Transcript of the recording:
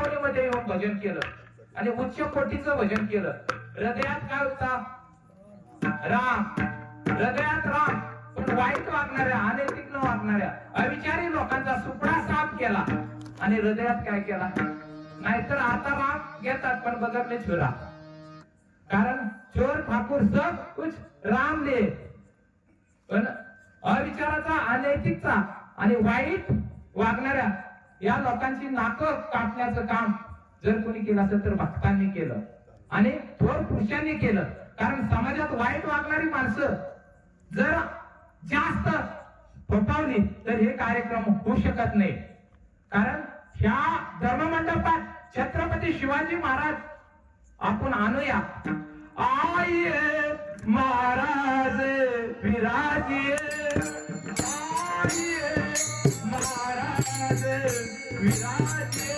चौकोनीमध्ये येऊन भजन केलं आणि उच्च कोटीचं भजन केलं. हृदयात काय होता? राम. हृदयात राम, पण वाईट वागणाऱ्या, अनैतिक न वागणाऱ्या, अविचारी लोकांचा सुपडा साफ केला आणि हृदयात काय केला? नाहीतर आता राम घेतात पण बदलले छोरा. कारण चोर ठाकूर सब कुछ राम ले. पण अविचाराचा, अनैतिकचा आणि वाईट वागणाऱ्या या लोकांची नाकं कापण्याचं काम जर कोणी केलं असेल तर भक्तांनी केलं आणि थोर पुरुषांनी केलं. कारण समाजात वाईट वागणारी माणसं जर जास्त फोफावली तर हे कार्यक्रम होऊ शकत नाही. कारण ह्या धर्ममंडपात छत्रपती शिवाजी महाराज आपण आणूया. आइए महाराज विराजिए, आइए महाराज विराजिए,